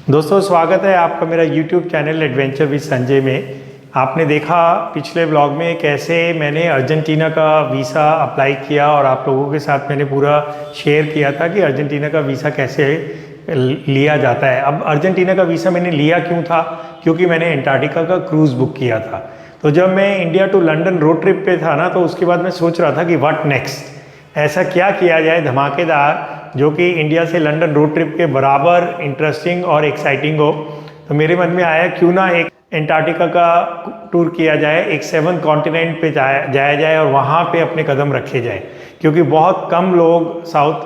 दोस्तों स्वागत है आपका मेरा YouTube channel adventure with Sanjay में। आपने देखा पिछले ब्लॉग में कैसे मैंने अर्जेंटीना का वीज़ा अप्लाई किया और आप लोगों के साथ मैंने पूरा शेयर किया था कि अर्जेंटीना का वीज़ा कैसे लिया जाता है। अब अर्जेंटीना का वीज़ा मैंने लिया क्यों था? क्योंकि मैंने एंटार्क्टिका का क्रूज़ बुक किया था। तो जब मैं India to London road trip पे था ना, तो उसके बाद मैं सोच रहा था कि व्हाट नेक्स्ट, ऐसा क्या किया जाए धमाकेदार जो कि इंडिया से लंदन रोड ट्रिप के बराबर इंटरेस्टिंग और एक्साइटिंग हो। तो मेरे मन में आया क्यों ना एक एंटार्क्टिका का टूर किया जाए, एक 7 कॉन्टिनेंट पे जाया जाए और वहाँ पे अपने कदम रखे जाए, क्योंकि बहुत कम लोग साउथ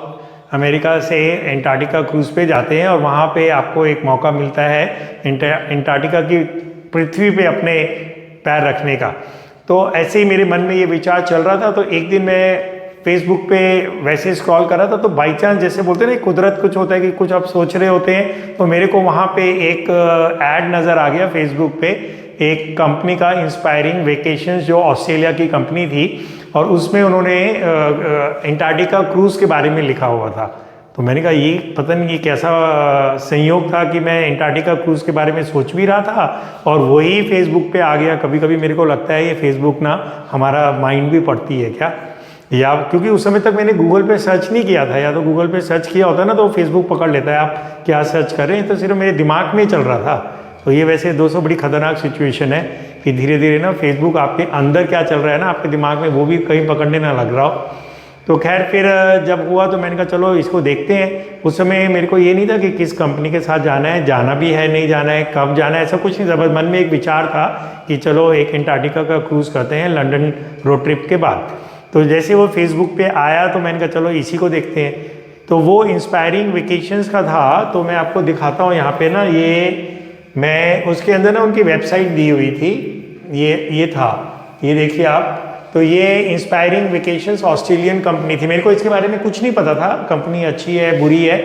अमेरिका से एंटार्क्टिका क्रूज़ पे जाते हैं और वहाँ पे आपको एक मौका मिलता है एंटार्क्टिका की पृथ्वी पे अपने पैर रखने का। तो ऐसे ही मेरे मन में ये विचार चल रहा था। तो एक दिन मैं फेसबुक पे वैसे स्क्रॉल कर रहा था, तो बाई चांस जैसे बोलते हैं ना, कुदरत कुछ होता है कि कुछ आप सोच रहे होते हैं, तो मेरे को वहाँ पे एक ऐड नज़र आ गया फेसबुक पे, एक कंपनी का इंस्पायरिंग वेकेशंस, जो ऑस्ट्रेलिया की कंपनी थी, और उसमें उन्होंने एंटार्क्टिका क्रूज़ के बारे में लिखा हुआ था। तो मैंने कहा ये पता नहीं ये कैसा संयोग था कि मैं एंटार्क्टिका क्रूज़ के बारे में सोच भी रहा था और वही फेसबुक पे आ गया। कभी कभी मेरे को लगता है ये फेसबुक ना हमारा माइंड भी पढ़ती है क्या, या क्योंकि उस समय तक मैंने गूगल पे सर्च नहीं किया था, या तो गूगल पे सर्च किया होता ना तो फेसबुक पकड़ लेता है आप क्या सर्च कर रहे हैं। तो सिर्फ मेरे दिमाग में ही चल रहा था। तो ये वैसे दोस्तों बड़ी खतरनाक सिचुएशन है कि धीरे धीरे ना फेसबुक आपके अंदर क्या चल रहा है ना आपके दिमाग में, वो भी कहीं पकड़ने ना लग रहा हो। तो खैर फिर जब हुआ तो मैंने कहा चलो इसको देखते हैं। उस समय मेरे को ये नहीं था कि किस कंपनी के साथ जाना है, जाना भी है नहीं जाना है, कब जाना है, ऐसा कुछ नहीं था। बस मन में एक विचार था कि चलो एक एंटार्क्टिका का क्रूज़ करते हैं लंदन रोड ट्रिप के बाद। तो जैसे वो फेसबुक पे आया तो मैंने कहा चलो इसी को देखते हैं। तो वो इंस्पायरिंग वेकेशंस का था, तो मैं आपको दिखाता हूँ यहाँ पे ना, ये मैं उसके अंदर ना उनकी वेबसाइट दी हुई थी, ये था, ये देखिए आप। तो ये इंस्पायरिंग वेकेशंस ऑस्ट्रेलियन कंपनी थी। मेरे को इसके बारे में कुछ नहीं पता था, कंपनी अच्छी है बुरी है।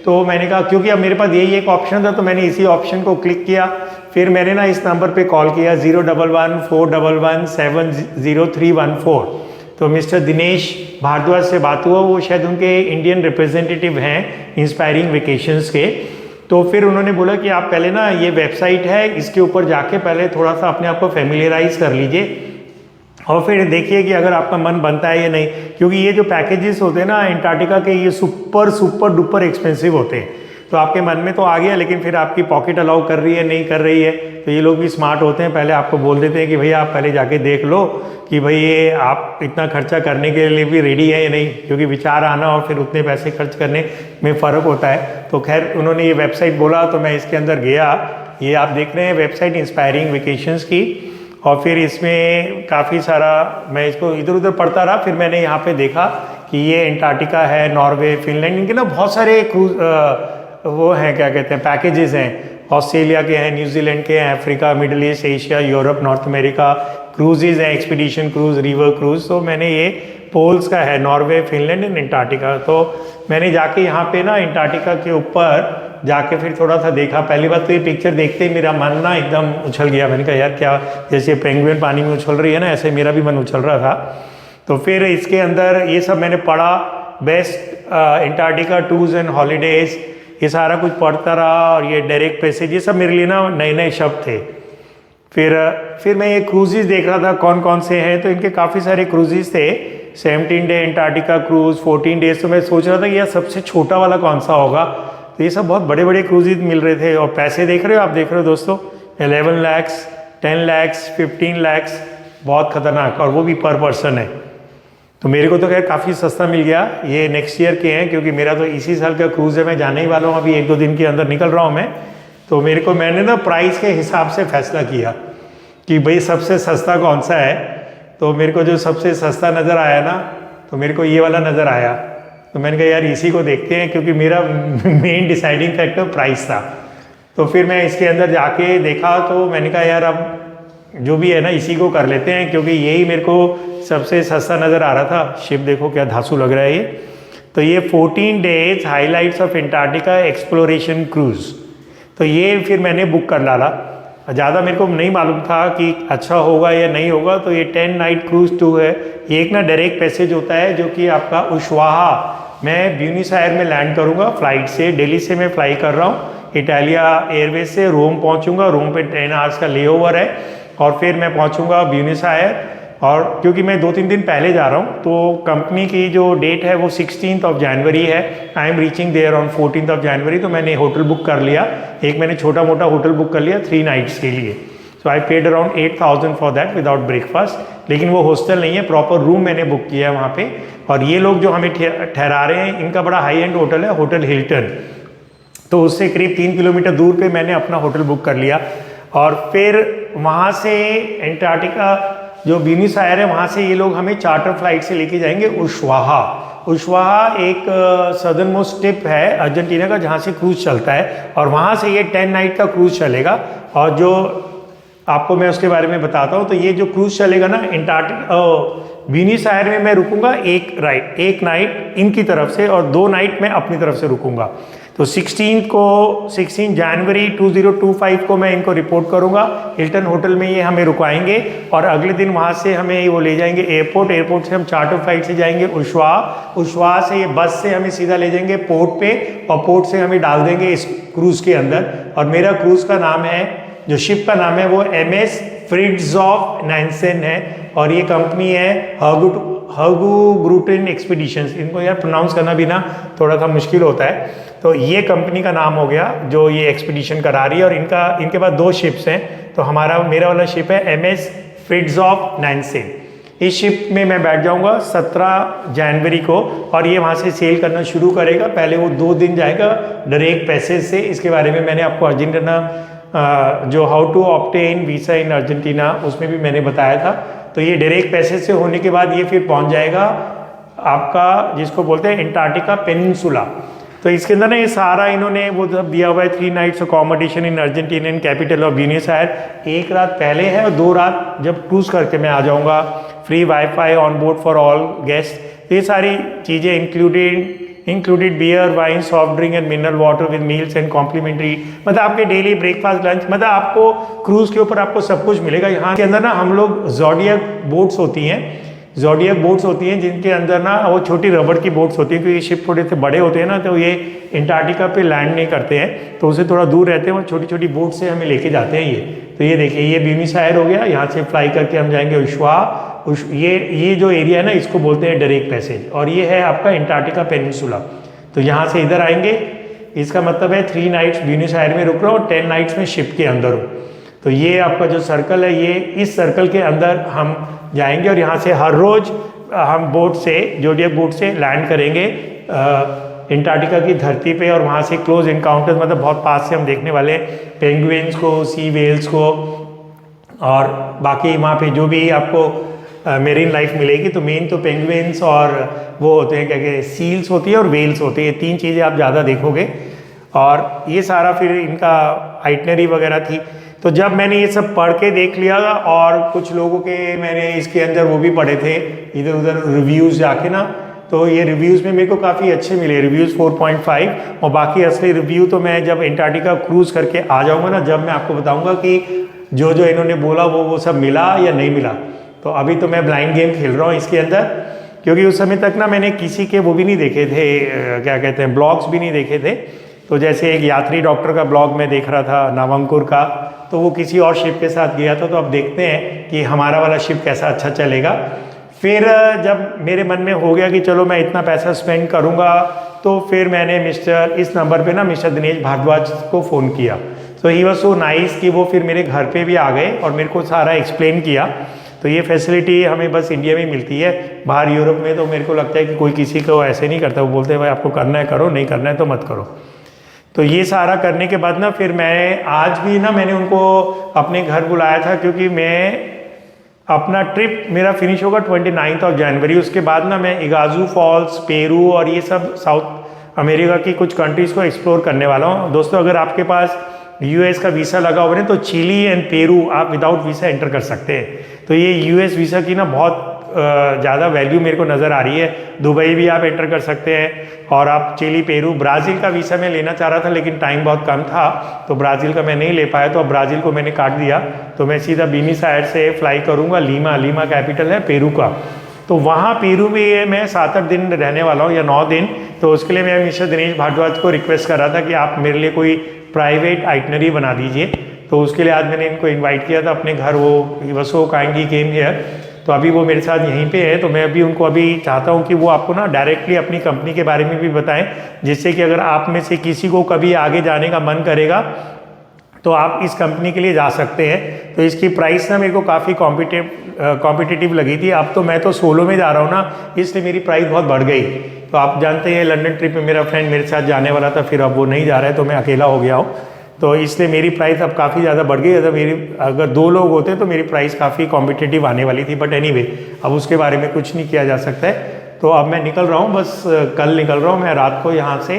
तो मैंने कहा क्योंकि अब मेरे पास यही एक ऑप्शन था, तो मैंने इसी ऑप्शन को क्लिक किया। फिर मैंने ना इस नंबर पे कॉल किया 011-411-70314। तो मिस्टर दिनेश भारद्वाज से बात हुआ, वो शायद उनके इंडियन रिप्रेजेंटेटिव हैं इंस्पायरिंग वेकेशंस के। तो फिर उन्होंने बोला कि आप पहले ना ये वेबसाइट है, इसके ऊपर जाके पहले थोड़ा सा अपने आप को फैमिलियराइज कर लीजिए और फिर देखिए कि अगर आपका मन बनता है या नहीं। क्योंकि ये जो पैकेजेस होते हैं ना एंटार्क्टिका के, ये सुपर डुपर एक्सपेंसिव होते हैं। तो आपके मन में तो आ गया, लेकिन फिर आपकी पॉकेट अलाउ कर रही है नहीं कर रही है। तो ये लोग भी स्मार्ट होते हैं, पहले आपको बोल देते हैं कि भैया आप पहले जाके देख लो कि भाई ये आप इतना खर्चा करने के लिए भी रेडी है या नहीं, क्योंकि विचार आना और फिर उतने पैसे खर्च करने में फ़र्क होता है। तो खैर उन्होंने ये वेबसाइट बोला तो मैं इसके अंदर गया। ये आप देख रहे हैं वेबसाइट इंस्पायरिंग वेकेशंस की, और फिर इसमें काफ़ी सारा मैं इसको इधर उधर पढ़ता रहा। फिर मैंने यहाँ पे देखा कि ये एंटार्क्टिका है, नॉर्वे, फिनलैंड, इनके ना बहुत सारे क्रूज वो हैं, क्या कहते हैं, पैकेजेस हैं। ऑस्ट्रेलिया के हैं, न्यूजीलैंड के हैं, Africa, middle east, Asia, Europe, north America cruises हैं, एक्सपीडिशन क्रूज, रिवर क्रूज। तो मैंने ये पोल्स का है, नॉर्वे, फिनलैंड एंड एंटार्क्टिका। तो मैंने जाके यहाँ पे ना एंटार्क्टिका के ऊपर जाके फिर थोड़ा सा देखा। पहली बात तो ये पिक्चर देखते ही मेरा मन ना एकदम उछल गया। मैंने कहा यार क्या, जैसे पेंगुइन पानी में उछल रही है ना, ऐसे मेरा भी मन उछल रहा था। तो फिर इसके अंदर ये सब मैंने पढ़ा, best Antarctica tours and holidays, ये सारा कुछ पढ़ता रहा। और ये डायरेक्ट पैसेज, ये सब मेरे लिए ना नए नए शब्द थे। फिर मैं ये क्रूजेज देख रहा था कौन कौन से हैं। तो इनके काफ़ी सारे क्रूजेज थे, 17 डे एंटार्क्टिका क्रूज, 14 डेज। तो मैं सोच रहा था कि यार सबसे छोटा वाला कौन सा होगा। तो ये सब बहुत बड़े बड़े क्रूजेज मिल रहे थे। और पैसे देख रहे हो, आप देख रहे हो दोस्तों, 11 लाख, 10 लाख, 15 लाख, बहुत खतरनाक, और वो भी पर पर्सन है। तो मेरे को तो खैर काफ़ी सस्ता मिल गया। ये नेक्स्ट ईयर के हैं, क्योंकि मेरा तो इसी साल का क्रूज़ है, मैं जाने ही वाला हूँ, अभी 1-2 दिन के अंदर निकल रहा हूँ मैं। तो मैंने ना प्राइस के हिसाब से फैसला किया कि भाई सबसे सस्ता कौन सा है। तो मेरे को जो सबसे सस्ता नज़र आया ना, तो मेरे को ये वाला नज़र आया। तो मैंने कहा यार इसी को देखते हैं, क्योंकि मेरा मेन डिसाइडिंग फैक्टर प्राइस था। तो फिर मैं इसके अंदर जाके देखा, तो मैंने कहा यार अब जो भी है ना इसी को कर लेते हैं, क्योंकि यही मेरे को सबसे सस्ता नज़र आ रहा था। शिप देखो क्या धांसू लग रहा है ये। तो ये 14 days highlights of Antarctica exploration cruise, तो ये फिर मैंने बुक कर डाला। ज़्यादा मेरे को नहीं मालूम था कि अच्छा होगा या नहीं होगा। तो ये 10 नाइट क्रूज़ टूर है। ये एक ना डायरेक्ट पैसेज होता है जो कि आपका उशवाहा, मैं ब्यूनस आयर्स में लैंड करूँगा फ्लाइट से, दिल्ली से मैं फ्लाई कर रहा हूँ। इटालिया एयरवेज से रोम पहुंचूंगा। रोम पे 10 आवर्स का लेओवर है और फिर मैं पहुंचूंगा ब्यूनस आयर्स। और क्योंकि मैं 2-3 दिन पहले जा रहा हूँ तो कंपनी की जो डेट है वो 16 जनवरी है। I am reaching there on 14 January. तो मैंने होटल बुक कर लिया, एक मैंने छोटा मोटा होटल बुक कर लिया 3 नाइट्स के लिए। So I paid around 8,000 for that without breakfast. लेकिन वो हॉस्टल नहीं है, प्रॉपर रूम मैंने बुक किया है वहाँ पे। और ये लोग जो हमें ठहरा रहे हैं इनका बड़ा हाई एंड होटल है, होटल हिल्टन। तो उससे करीब 3 किलोमीटर दूर पे मैंने अपना होटल बुक कर लिया। और फिर वहाँ से एंटार्क्टिका जो ब्यूनस आयर्स है वहाँ से ये लोग हमें चार्टर फ्लाइट से लेके जाएंगे उशवाहा। उशवाहा एक सदर्न मोस्ट टिप है अर्जेंटीना का जहाँ से क्रूज चलता है और वहाँ से ये 10 नाइट का क्रूज चलेगा। और जो आपको मैं उसके बारे में बताता हूँ, तो ये जो क्रूज चलेगा ना ब्यूनस आयर्स में मैं रुकूंगा एक नाइट इनकी तरफ से और 2 नाइट मैं अपनी तरफ से रुकूंगा। तो 16 जनवरी 2025 को मैं इनको रिपोर्ट करूंगा। हिल्टन होटल में ये हमें रुकवाएंगे और अगले दिन वहाँ से हमें वो ले जाएंगे एयरपोर्ट से हम चार्टर फ्लाइट से जाएंगे उशवाहा से ये बस से हमें सीधा ले जाएंगे पोर्ट पे और पोर्ट से हमें डाल देंगे इस क्रूज के अंदर। और मेरा क्रूज का नाम है, जो शिप का नाम है वो MS फ्रिट्जॉफ नैंसेन है और ये कंपनी है हगु ग्रूटेन एक्सपीडिशंस। इनको यार प्रोनाउंस करना भी ना थोड़ा सा मुश्किल होता है। तो ये कंपनी का नाम हो गया जो ये एक्सपीडिशन करा रही है। और इनके पास 2 शिप्स हैं। तो मेरा वाला शिप है MS फ्रिट्जॉफ नैंसेन। इस शिप में मैं बैठ जाऊंगा 17 जनवरी को और ये वहाँ से सेल करना शुरू करेगा। पहले वो 2 दिन जाएगा डायरेक्ट पैसेज से। इसके बारे में मैंने आपको अर्जेंटीना जो how to obtain visa in Argentina उसमें भी मैंने बताया था। तो ये डायरेक्ट पैसेज से होने के बाद ये फिर पहुंच जाएगा आपका जिसको बोलते हैं एंटार्क्टिका पेनिनसुला। तो इसके अंदर ना ये सारा इन्होंने वो सब दिया हुआ है 3 nights accommodation in Argentinian capital of Buenos Aires. 1 रात पहले है और 2 रात जब क्रूज करके मैं आ जाऊँगा। Free wifi on board for all guest. ये सारी चीज़ें included beer wine soft drink and mineral water with meals and complimentary. मतलब आपके डेली ब्रेकफास्ट लंच, मतलब आपको क्रूज के ऊपर आपको सब कुछ मिलेगा। यहाँ के अंदर ना हम लोग ज़ोडिएक बोट्स होती हैं जिनके अंदर ना वो छोटी रबड़ की बोट्स होती हैं, क्योंकि शिप थोड़े से बड़े होते हैं ना तो ये एंटार्क्टिका पे लैंड नहीं करते हैं तो उसे थोड़ा दूर रहते हैं। वो छोटी छोटी बोट से हमें लेके जाते हैं ये। तो ये देखिए ये ब्यूनस आयर्स हो गया, यहाँ से फ्लाई करके हम जाएंगे ये जो एरिया है ना इसको बोलते हैं डायरेक्ट पैसेज। और ये है आपका एंटार्क्टिका पेनिनसुला। तो यहाँ से इधर आएंगे, इसका मतलब है 3 नाइट्स ब्यूनस आयर्स में रुक रहा हूँ और 10 नाइट्स में शिप के अंदर हूँ। तो ये आपका जो सर्कल है ये इस सर्कल के अंदर हम जाएंगे और यहाँ से हर रोज हम ज़ोडिएक बोट से लैंड करेंगे एंटार्क्टिका की धरती पे। और वहाँ से क्लोज इनकाउंटर, मतलब बहुत पास से हम देखने वाले हैं पेंगुइन्स को, सी वेल्स को और बाकी वहाँ पे जो भी आपको मेरीन लाइफ मिलेगी। तो मेन तो पेंगुइन्स और वो होते हैं क्या कहते सील्स होती है और वेल्स होती है। ये 3 चीज़ें आप ज़्यादा देखोगे। और ये सारा फिर इनका आइटनरी वगैरह थी। तो जब मैंने ये सब पढ़ के देख लिया और कुछ लोगों के मैंने इसके अंदर वो भी पढ़े थे इधर उधर रिव्यूज़ जाके ना, तो ये रिव्यूज़ में मेरे को काफ़ी अच्छे मिले, रिव्यूज़ 4.5। और बाकी असली रिव्यू तो मैं जब एंटार्क्टिका क्रूज़ करके आ जाऊँगा ना, जब मैं आपको बताऊँगा कि जो जो इन्होंने बोला वो सब मिला या नहीं मिला। तो अभी तो मैं ब्लाइंड गेम खेल रहा हूँ इसके अंदर, क्योंकि उस समय तक ना मैंने किसी के वो भी नहीं देखे थे, क्या कहते हैं, ब्लॉग्स भी नहीं देखे थे। तो जैसे एक यात्री डॉक्टर का ब्लॉग मैं देख रहा था नवंकुर का, तो वो किसी और शिप के साथ गया था। तो अब देखते हैं कि हमारा वाला शिप कैसा अच्छा चलेगा। फिर जब मेरे मन में हो गया कि चलो मैं इतना पैसा स्पेंड करूँगा, तो फिर मैंने इस नंबर पे ना मिस्टर दिनेश भारद्वाज को फ़ोन किया। तो ही वॉज सो नाइस कि वो फिर मेरे घर पे भी आ गए और मेरे को सारा एक्सप्लेन किया। तो ये फैसिलिटी हमें बस इंडिया में ही मिलती है, बाहर यूरोप में तो मेरे को लगता है कि कोई किसी को ऐसे नहीं करता। वो बोलते हैं भाई आपको करना है करो, नहीं करना है तो मत करो। तो ये सारा करने के बाद ना फिर मैं आज भी ना मैंने उनको अपने घर बुलाया था, क्योंकि मैं अपना ट्रिप मेरा फिनिश होगा 29 जनवरी। उसके बाद ना मैं इगाजू फॉल्स, पेरू और ये सब साउथ अमेरिका की कुछ कंट्रीज़ को एक्सप्लोर करने वाला हूँ। दोस्तों अगर आपके पास US का वीज़ा लगा हुआ है तो चिली एंड पेरू आप विदाउट वीज़ा एंटर कर सकते हैं। तो ये US वीज़ा की ना बहुत ज़्यादा वैल्यू मेरे को नज़र आ रही है। दुबई भी आप एंटर कर सकते हैं और आप चिली, पेरू, ब्राज़ील का वीज़ा मैं लेना चाह रहा था लेकिन टाइम बहुत कम था तो ब्राज़ील का मैं नहीं ले पाया। तो अब ब्राज़ील को मैंने काट दिया। तो मैं सीधा ब्यूनस आयर्स से फ्लाई करूँगा लीमा कैपिटल है पेरू का। तो वहाँ पेरू में मैं 7-8 दिन रहने वाला हूँ या 9 दिन। तो उसके लिए मैं मिस्टर दिनेश भारद्वाज को रिक्वेस्ट कर रहा था कि आप मेरे लिए कोई प्राइवेट आइटनरी बना दीजिए। तो उसके लिए आज मैंने इनको इनवाइट किया था अपने घर, वो सो काइंडली केम हियर। तो अभी वो मेरे साथ यहीं पे है, तो मैं अभी उनको अभी चाहता हूँ कि वो आपको ना डायरेक्टली अपनी कंपनी के बारे में भी बताएं, जिससे कि अगर आप में से किसी को कभी आगे जाने का मन करेगा तो आप इस कंपनी के लिए जा सकते हैं। तो इसकी प्राइस ना मेरे को काफ़ी कॉम्पिटिटिव लगी थी। अब तो मैं तो सोलो में जा रहा हूँ ना, इसलिए मेरी प्राइस बहुत बढ़ गई। तो आप जानते हैं लंदन ट्रिप में मेरा फ्रेंड मेरे साथ जाने वाला था, फिर अब वो नहीं जा रहा है तो मैं अकेला हो गया हूँ। तो इसलिए मेरी प्राइस अब काफ़ी ज़्यादा बढ़ गई। अगर 2 लोग होते तो मेरी प्राइस काफ़ी कॉम्पिटिटिव आने वाली थी, बट एनीवे अब उसके बारे में कुछ नहीं किया जा सकता है। तो अब मैं निकल रहा हूँ, बस कल निकल रहा हूँ मैं रात को यहाँ से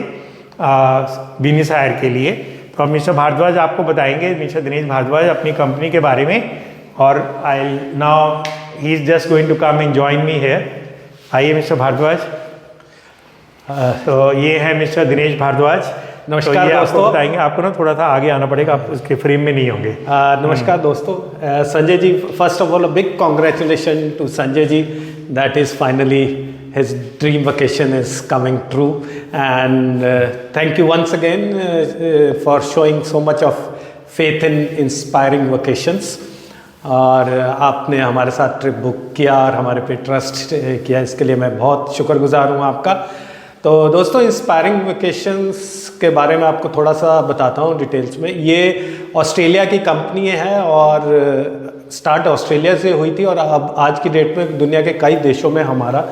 बिजनेस हायर के लिए। तो अब मिस्टर भारद्वाज आपको बताएंगे, मिस्टर दिनेश भारद्वाज अपनी कंपनी के बारे में। और I now he is just going to come and join me here. आइए मिस्टर भारद्वाज। तो ये है मिस्टर दिनेश भारद्वाज। नमस्कार तो दोस्तों, बताएंगे आपको ना थोड़ा सा आगे आना पड़ेगा, आप उसके फ्रेम में नहीं होंगे। नमस्कार दोस्तों, Sanjay ji, first of all a big congratulation to Sanjay ji, that is finally his dream vacation is coming true, and thank you once again for showing so much of faith in inspiring vacations। और आपने हमारे साथ trip book किया और हमारे पे trust किया, इसके लिए मैं बहुत शुक्रगुजार हूँ आपका। तो दोस्तों, इंस्पायरिंग वेकेशंस के बारे में आपको थोड़ा सा बताता हूँ डिटेल्स में। ये ऑस्ट्रेलिया की कंपनी है और स्टार्ट ऑस्ट्रेलिया से हुई थी, और अब आज की डेट में दुनिया के कई देशों में हमारा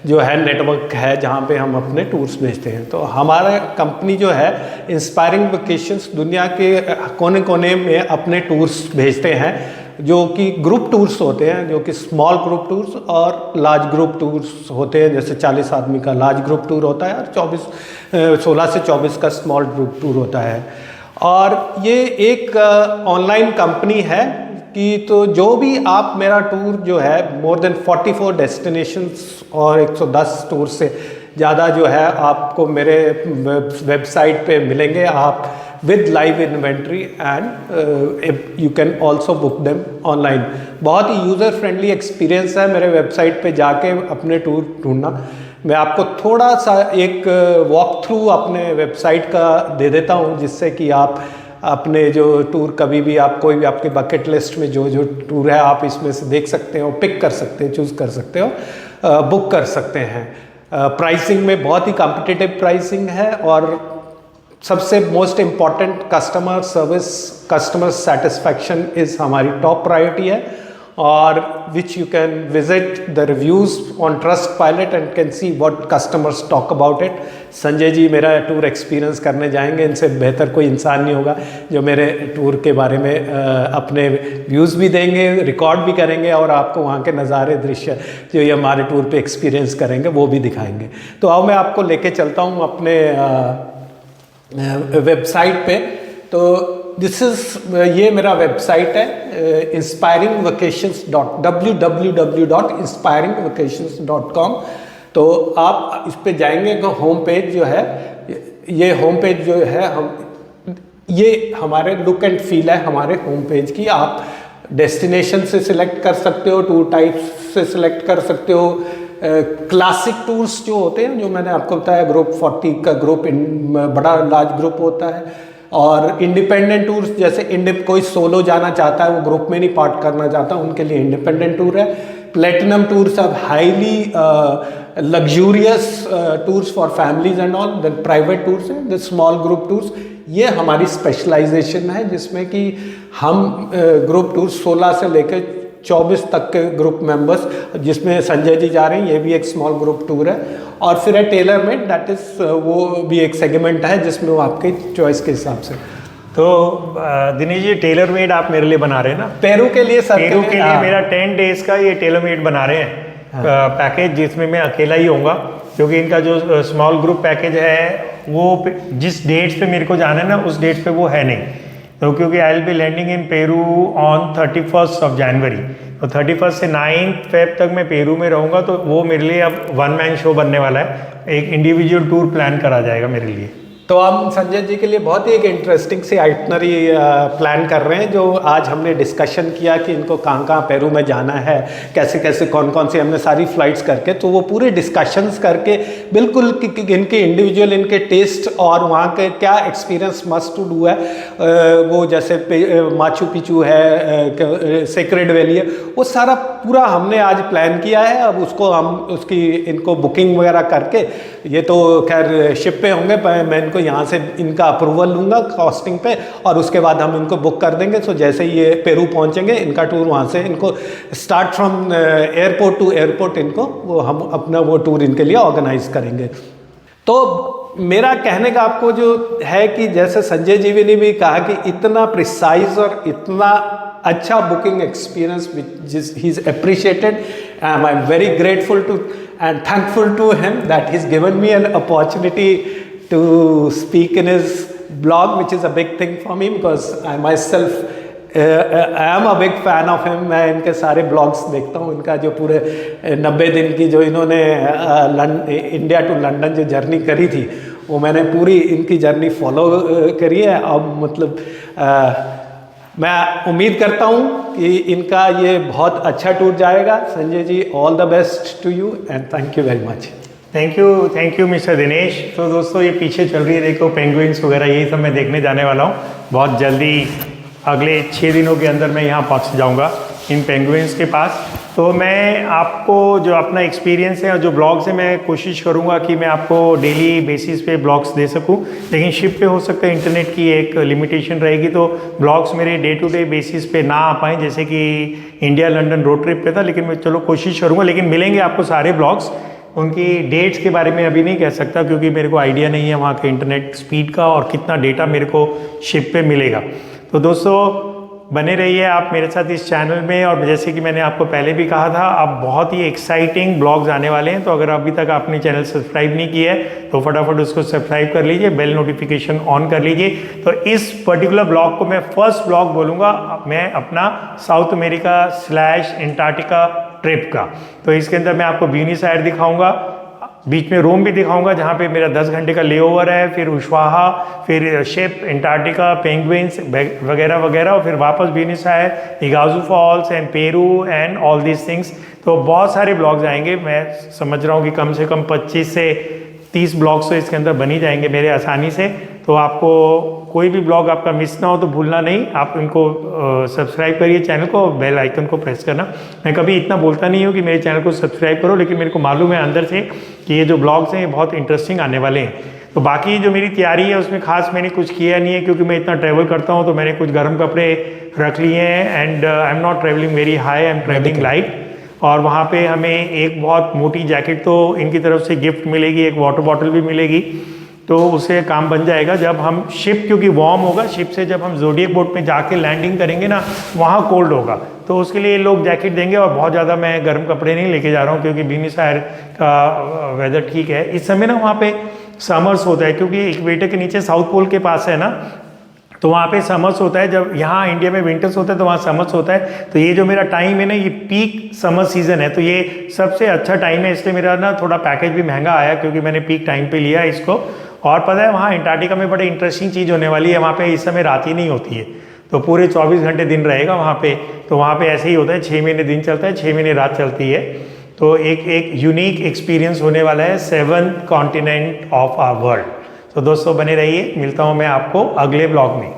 जो है नेटवर्क है जहाँ पे हम अपने टूर्स भेजते हैं। तो हमारा कंपनी जो है इंस्पायरिंग वेकेशंस दुनिया के कोने कोने में अपने टूर्स भेजते हैं, जो कि ग्रुप टूर्स होते हैं, जो कि स्मॉल ग्रुप टूर्स और लार्ज ग्रुप टूर्स होते हैं। जैसे 40 आदमी का लार्ज ग्रुप टूर होता है और 16 से 24 का स्मॉल ग्रुप टूर होता है। और ये एक ऑनलाइन कंपनी है कि तो जो भी आप मेरा टूर जो है मोर देन 44 डेस्टिनेशंस और 110 टूर से ज़्यादा जो है आपको मेरे वेबसाइट पे मिलेंगे, आप with live inventory, and you can also book them online. बहुत ही यूज़र फ्रेंडली एक्सपीरियंस है मेरे वेबसाइट पे जाके अपने टूर ढूंढना। मैं आपको थोड़ा सा एक वॉक थ्रू अपने वेबसाइट का दे देता हूँ, जिससे कि आप अपने जो टूर कभी भी आप कोई भी आपके बकेट लिस्ट में जो जो टूर है आप इसमें से देख सकते हो, पिक कर सकते हैं, चूज़ कर सकते हो, बुक कर सकते हैं। प्राइसिंग में बहुत ही कॉम्पिटिटिव प्राइसिंग है, और सबसे most important customer service, customer satisfaction is हमारी टॉप प्रायोरिटी है। और which you can visit the reviews on Trustpilot and can see what customers talk about it. Sanjay ji मेरा टूर एक्सपीरियंस करने जाएंगे, इनसे बेहतर कोई इंसान नहीं होगा जो मेरे टूर के बारे में अपने व्यूज़ भी देंगे, रिकॉर्ड भी करेंगे, और आपको वहाँ के नज़ारे, दृश्य जो ये हमारे टूर पे एक्सपीरियंस करेंगे वो भी दिखाएंगे। तो अब मैं आपको लेके चलता हूँ अपने वेबसाइट पे। तो ये मेरा वेबसाइट है www.inspiringvacations.com। तो आप इस पे जाएंगे तो होम पेज जो है, ये होम पेज जो है, ये हमारे लुक एंड फील है हमारे होम पेज की। आप डेस्टिनेशन से सिलेक्ट कर सकते हो, टूर टाइप्स से सिलेक्ट कर सकते हो। क्लासिक टूर्स जो होते हैं, जो मैंने आपको बताया, ग्रुप 40 का ग्रुप बड़ा लार्ज ग्रुप होता है, और इंडिपेंडेंट टूर्स जैसे कोई सोलो जाना चाहता है, वो ग्रुप में नहीं पार्ट करना चाहता, उनके लिए इंडिपेंडेंट टूर है। प्लेटिनम टूर्स अब highly luxurious tours for families and all. The private tours हैं, द स्मॉल ग्रुप टूर्स, ये हमारी स्पेशलाइजेशन है, जिसमें कि हम ग्रुप टूर्स 16 से लेकर 24 तक के ग्रुप मेंबर्स, जिसमें संजय जी जा रहे हैं, ये भी एक स्मॉल ग्रुप टूर है। और फिर है टेलर मेड, दैट इज़ वो भी एक सेगमेंट है जिसमें वो आपके चॉइस के हिसाब से। तो दिनेश जी, टेलर मेड आप मेरे लिए बना रहे हैं ना? पेरू के लिए सर, पेरू के लिए मेरा 10 डेज का ये टेलर मेड बना रहे हैं पैकेज, जिसमें मैं अकेला ही होऊंगा, क्योंकि इनका जो स्मॉल ग्रुप पैकेज है वो जिस डेट्स पे मेरे को जाना है ना, उस डेट्स पे वो है नहीं। तो क्योंकि I will be landing in Peru on 31 of January, तो 31 से 9 फेब तक मैं पेरू में रहूँगा। तो वो मेरे लिए अब 1 मैन शो बनने वाला है, एक इंडिविजुअल टूर प्लान करा जाएगा मेरे लिए। तो हम संजय जी के लिए बहुत ही एक इंटरेस्टिंग सी आइटनरी प्लान कर रहे हैं, जो आज हमने डिस्कशन किया कि इनको कहाँ कहाँ पेरू में जाना है, कैसे कैसे कौन कौन सी, हमने सारी फ्लाइट्स करके, तो वो पूरे डिस्कशंस करके बिल्कुल इनके इंडिविजुअल इनके टेस्ट और वहाँ के क्या एक्सपीरियंस मस्ट टू डू है, वो जैसे माचू पिचू है, सेक्रेड वैली है, वो सारा पूरा हमने आज प्लान किया है। अब उसको हम उसकी इनको बुकिंग वगैरह करके, ये तो खैर शिप पे होंगे, मैं इनको यहाँ से इनका अप्रूवल लूँगा कॉस्टिंग पे, और उसके बाद हम इनको बुक कर देंगे। सो जैसे ही ये पेरू पहुँचेंगे, इनका टूर वहाँ से इनको start from airport to airport, इनको वो हम अपना वो टूर इनके लिए ऑर्गेनाइज करेंगे। तो मेरा कहने का आपको जो है कि जैसे संजय जी ने भी कहा कि इतना प्रिसाइज और इतना अच्छा booking experience he is appreciated, I am very grateful to and thankful to him that he's given me an opportunity to speak in his blog, which is a big thing for me because I myself I am a big fan of him। मैं इनके सारे blogs देखता हूँ, इनका जो पूरे 90 दिन की जो इन्होंने इंडिया टू लंदन जो जर्नी करी थी, वो मैंने पूरी इनकी जर्नी फॉलो करी है। अब मतलब मैं उम्मीद करता हूँ कि इनका ये बहुत अच्छा टूर जाएगा। Sanjay ji, all the best to you and thank you very much. Thank you mister Dinesh. तो दोस्तों, ये पीछे चल रही है, देखो पेंगुइन्स वगैरह, यही सब मैं देखने जाने वाला हूँ। बहुत जल्दी अगले 6 दिनों के अंदर मैं यहाँ पहुँच जाऊँगा इन पेंगुइन्स के पास। तो मैं आपको जो अपना एक्सपीरियंस है और जो ब्लॉग्स है, मैं कोशिश करूँगा कि मैं आपको डेली बेसिस पे ब्लॉग्स दे सकूँ, लेकिन शिप पे हो सकता है इंटरनेट की एक लिमिटेशन रहेगी, तो ब्लॉग्स मेरे डे टू डे बेसिस पे ना आ पाएँ, जैसे कि इंडिया लंदन रोड ट्रिप पे था। लेकिन मैं चलो कोशिश करूँगा, लेकिन मिलेंगे आपको सारे ब्लॉग्स। उनकी डेट्स के बारे में अभी नहीं कह सकता क्योंकि मेरे को आइडिया नहीं है वहाँ के इंटरनेट स्पीड का और कितना डेटा मेरे को शिप पे मिलेगा। तो दोस्तों, बने रहिए आप मेरे साथ इस चैनल में। और जैसे कि मैंने आपको पहले भी कहा था, अब बहुत ही एक्साइटिंग ब्लॉग्स आने वाले हैं। तो अगर अभी तक आपने चैनल सब्सक्राइब नहीं किया है तो फटाफट उसको सब्सक्राइब कर लीजिए, बेल नोटिफिकेशन ऑन कर लीजिए। तो इस पर्टिकुलर ब्लॉग को मैं फर्स्ट ब्लॉग बोलूँगा, मैं अपना साउथ अमेरिका / एंटार्क्टिका ट्रिप का। तो इसके अंदर मैं आपको ब्यूनस आयर्स दिखाऊँगा, बीच में रोम भी दिखाऊंगा जहाँ पे मेरा 10 घंटे का लेओवर है, फिर उशवाहा, फिर शिप, एंटार्क्टिका, पेंगुइन्स वगैरह वगैरह, और फिर वापस Buenos Aires, Iguazu Falls and Peru and all these things. तो बहुत सारे ब्लॉग्स आएंगे। मैं समझ रहा हूँ कि कम से कम 25 से 30 ब्लॉग्स तो इसके अंदर बन ही जाएंगे मेरे आसानी से। तो आपको कोई भी ब्लॉग आपका मिस ना हो तो भूलना नहीं, आप इनको सब्सक्राइब करिए चैनल को, बेल आइकन को प्रेस करना। मैं कभी इतना बोलता नहीं हूँ कि मेरे चैनल को सब्सक्राइब करो, लेकिन मेरे को मालूम है अंदर से कि ये जो ब्लॉग्स हैं ये बहुत इंटरेस्टिंग आने वाले हैं। तो बाकी जो मेरी तैयारी है उसमें खास मैंने कुछ किया नहीं है, क्योंकि मैं इतना ट्रैवल करता हूँ तो मैंने कुछ गर्म कपड़े रख लिए हैं। And I am not travelling very high, I am travelling light. और वहाँ पे हमें एक बहुत मोटी जैकेट तो इनकी तरफ से गिफ्ट मिलेगी, एक वाटर बॉटल भी मिलेगी, तो उससे काम बन जाएगा। जब हम शिप, क्योंकि वार्म होगा, शिप से जब हम ज़ोडिएक बोट में जाके लैंडिंग करेंगे ना, वहाँ कोल्ड होगा, तो उसके लिए लोग जैकेट देंगे। और बहुत ज़्यादा मैं गर्म कपड़े नहीं लेके जा रहा हूँ क्योंकि ब्यूनस आयर्स का वेदर ठीक है इस समय ना। वहाँ पे समर्स होता है क्योंकि इक्वेटर के नीचे साउथ पोल के पास है ना, तो वहाँ पे समर्स होता है। जब यहाँ इंडिया में विंटर्स होता है तो वहाँ समर्स होता है। तो ये जो मेरा टाइम है ना, ये पीक समर सीजन है, तो ये सबसे अच्छा टाइम है। इसलिए मेरा ना थोड़ा पैकेज भी महंगा आया क्योंकि मैंने पीक टाइम पे लिया इसको। और पता है वहाँ एंटार्क्टिका में बड़ी इंटरेस्टिंग चीज़ होने वाली है। वहाँ पे इस समय रात ही नहीं होती है, तो पूरे 24 घंटे दिन रहेगा वहाँ पे। तो वहाँ पे ऐसे ही होता है, 6 महीने दिन चलता है, 6 महीने रात चलती है। तो एक यूनिक एक्सपीरियंस होने वाला है 7th continent of our world. तो दोस्तों बने रहिए, मिलता हूँ मैं आपको अगले ब्लॉग में।